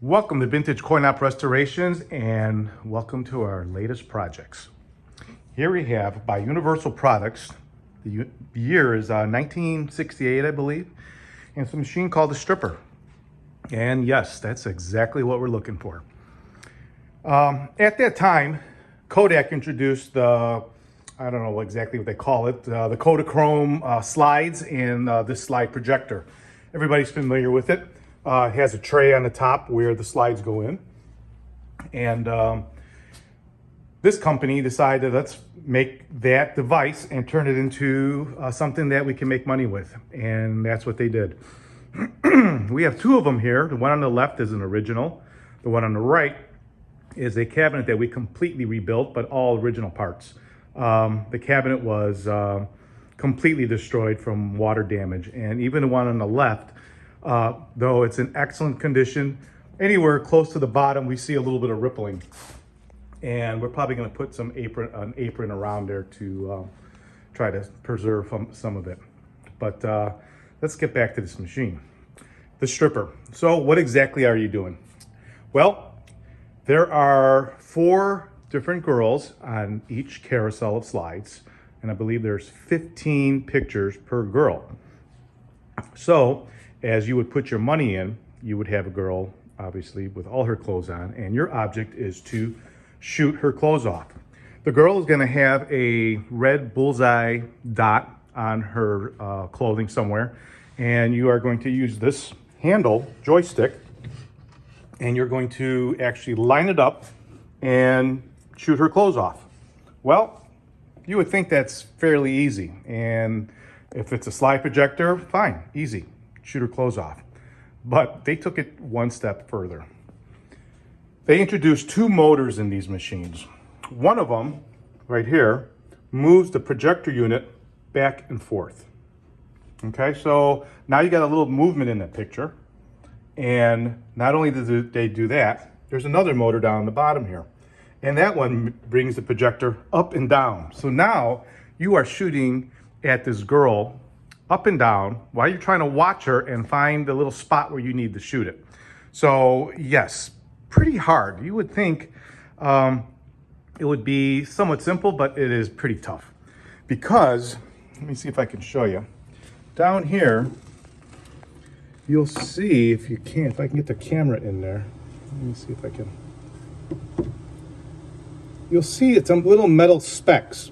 Welcome to Vintage Coin Op Restorations and welcome to our latest projects. Here we have by Universal Products, the year is 1968 I believe, and it's a machine called the Stripper. And yes, that's exactly what we're looking for. At that time, Kodak introduced the, I don't know exactly what they call it, the Kodachrome slides and this slide projector. Everybody's familiar with it. It has a tray on the top where the slides go in. And this company decided, let's make that device and turn it into something that we can make money with. And that's what they did. We have two of them here. The one on the left is an original. The one on the right is a cabinet that we completely rebuilt, but all original parts. The cabinet was completely destroyed from water damage. And even the one on the left, though it's in excellent condition, anywhere close to the bottom, we see a little bit of rippling. And we're probably going to put an apron around there to try to preserve some of it. But let's get back to this machine. The Stripper. So what exactly are you doing? Well, there are 4 different girls on each carousel of slides. And I believe there's 15 pictures per girl. So as you would put your money in, you would have a girl, obviously, with all her clothes on, and your object is to shoot her clothes off. The girl is going to have a red bullseye dot on her clothing somewhere, and you are going to use this handle, joystick, and you're going to actually line it up and shoot her clothes off. Well, you would think that's fairly easy, and if it's a slide projector, fine, easy. Shoot her clothes off. But they took it one step further. They introduced 2 motors in these machines. One of them, right here, moves the projector unit back and forth. Okay, so now you got a little movement in the picture. And not only did they do that, there's another motor down the bottom here. And that one brings the projector up and down. So now you are shooting at this girl up and down while you're trying to watch her and find the little spot where you need to shoot it. So yes, pretty hard. You would think it would be somewhat simple, but it is pretty tough because, let me see if I can show you. Down here, you'll see, if I can get the camera in there. Let me see if I can. You'll see it's some little metal specks,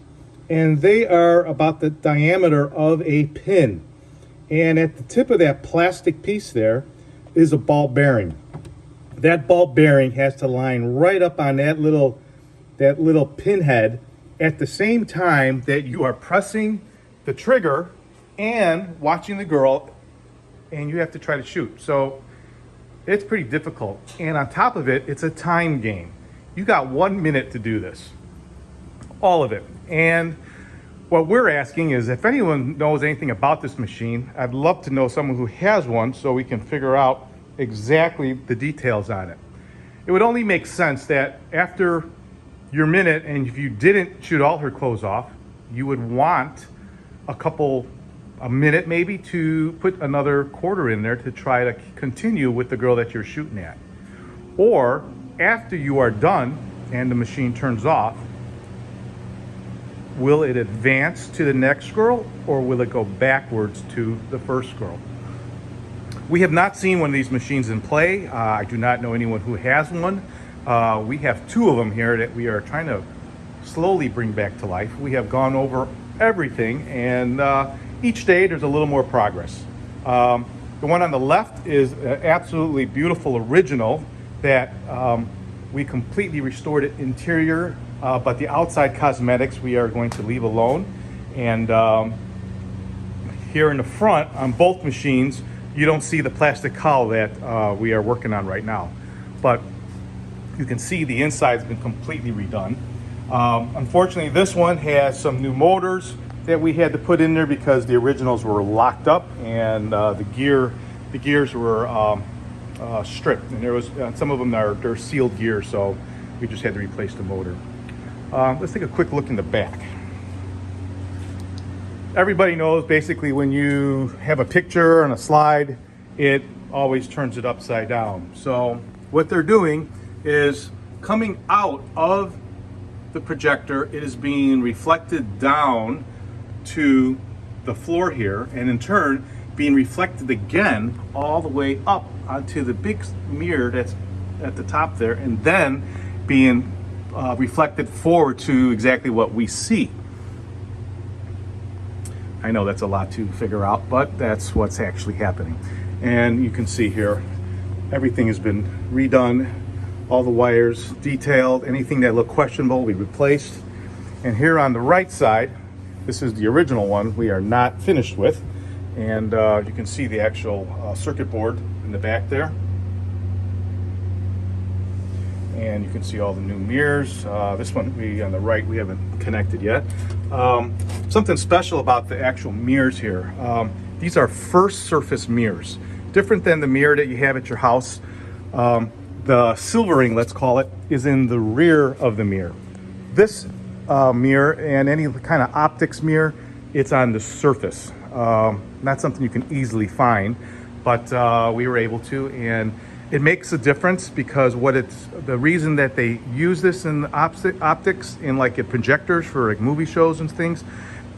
and they are about the diameter of a pin. And at the tip of that plastic piece there is a ball bearing. That ball bearing has to line right up on that little pinhead at the same time that you are pressing the trigger and watching the girl, and you have to try to shoot. So it's pretty difficult. And on top of it, it's a time game. You got 1 minute to do this. All of it. And what we're asking is, if anyone knows anything about this machine, I'd love to know someone who has one so we can figure out exactly the details on it. It would only make sense that after your minute, and if you didn't shoot all her clothes off, you would want a minute maybe to put another quarter in there to try to continue with the girl that you're shooting at. Or after you are done and the machine turns off, will it advance to the next girl or will it go backwards to the first girl? We have not seen one of these machines in play. I do not know anyone who has one. We have 2 of them here that we are trying to slowly bring back to life. We have gone over everything, and each day there's a little more progress. The one on the left is an absolutely beautiful original that we completely restored it interior, but the outside cosmetics we are going to leave alone. And here in the front on both machines, you don't see the plastic cowl that we are working on right now. But you can see the inside's been completely redone. Unfortunately, this one has some new motors that we had to put in there because the originals were locked up, and the gears were stripped, and there was some of them they're sealed gears, so we just had to replace the motor. Let's take a quick look in the back. Everybody knows basically when you have a picture on a slide, it always turns it upside down. So what they're doing is coming out of the projector, it is being reflected down to the floor here, and in turn being reflected again all the way up onto the big mirror that's at the top there, and then being reflected forward to exactly what we see. I know that's a lot to figure out, but that's what's actually happening. And you can see here, everything has been redone, all the wires detailed, anything that looked questionable we replaced. And here on the right side, this is the original one we are not finished with. And you can see the actual circuit board in the back there. And you can see all the new mirrors. This one on the right we haven't connected yet. Something special about the actual mirrors here. These are first surface mirrors. Different than the mirror that you have at your house. The silvering, let's call it, is in the rear of the mirror. This mirror and any kind of optics mirror, it's on the surface. Not something you can easily find, but we were able to, and it makes a difference because the reason that they use this in optics in like at projectors for like movie shows and things,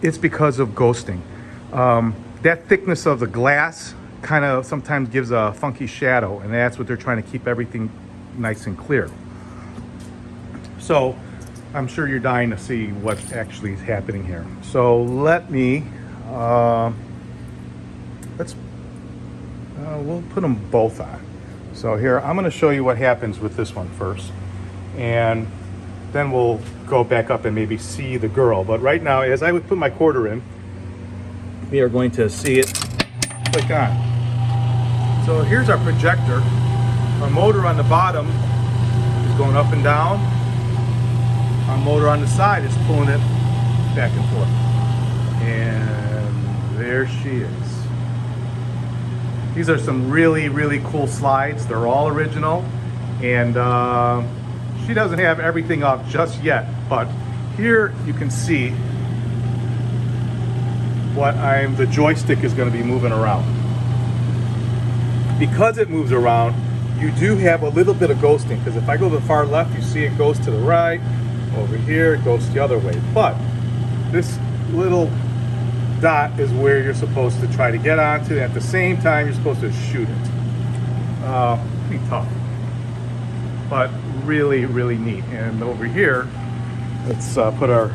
it's because of ghosting. That thickness of the glass kind of sometimes gives a funky shadow, and that's what they're trying to keep everything nice and clear. So I'm sure you're dying to see what actually is happening here. So let me we'll put them both on. So here I'm going to show you what happens with this one first, and then we'll go back up and maybe see the girl. But right now, as I would put my quarter in, we are going to see it click on. So here's our projector. Our motor on the bottom is going up and down. Our motor on the side is pulling it back and forth. And there she is. These are some really, really cool slides. They're all original. And she doesn't have everything up just yet, but here you can see the joystick is going to be moving around. Because it moves around, you do have a little bit of ghosting, because if I go to the far left, you see it goes to the right. Over here, it goes the other way. But this little dot is where you're supposed to try to get onto. At the same time, you're supposed to shoot it. Pretty tough, but really, really neat. And over here, let's put our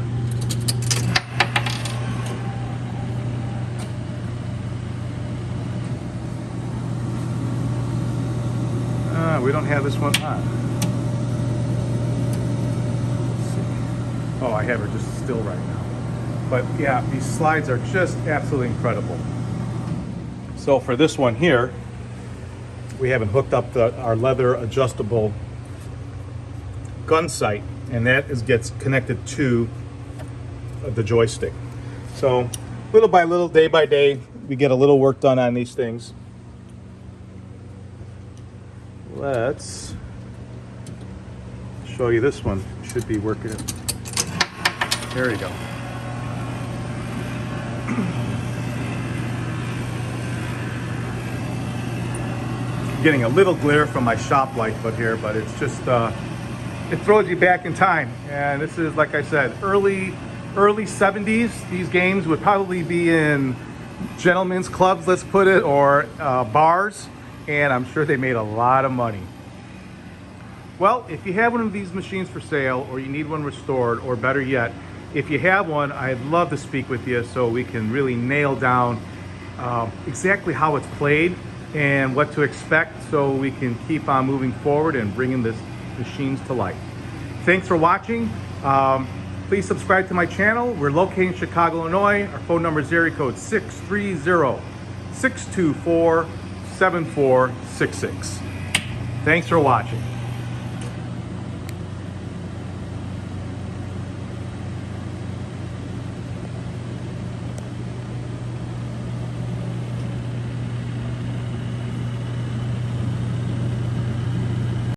we don't have this one on. Let's see. Oh, I have her just still right now. But yeah, these slides are just absolutely incredible. So for this one here, we haven't hooked up our leather adjustable gun sight, and that gets connected to the joystick. So little by little, day by day, we get a little work done on these things. Let's show you this one. Should be working. There you go. Getting a little glare from my shop light but here, but it's just it throws you back in time. And this is, like I said, early 70s. These games would probably be in gentlemen's clubs, let's put it, or bars. And I'm sure they made a lot of money. Well, if you have one of these machines for sale, or you need one restored, or better yet, if you have one, I'd love to speak with you so we can really nail down exactly how it's played and what to expect, so we can keep on moving forward and bringing this machines to life. Thanks for watching. Please subscribe to my channel. We're located in Chicago, Illinois. Our phone number is area code 630-624-7466. Thanks for watching.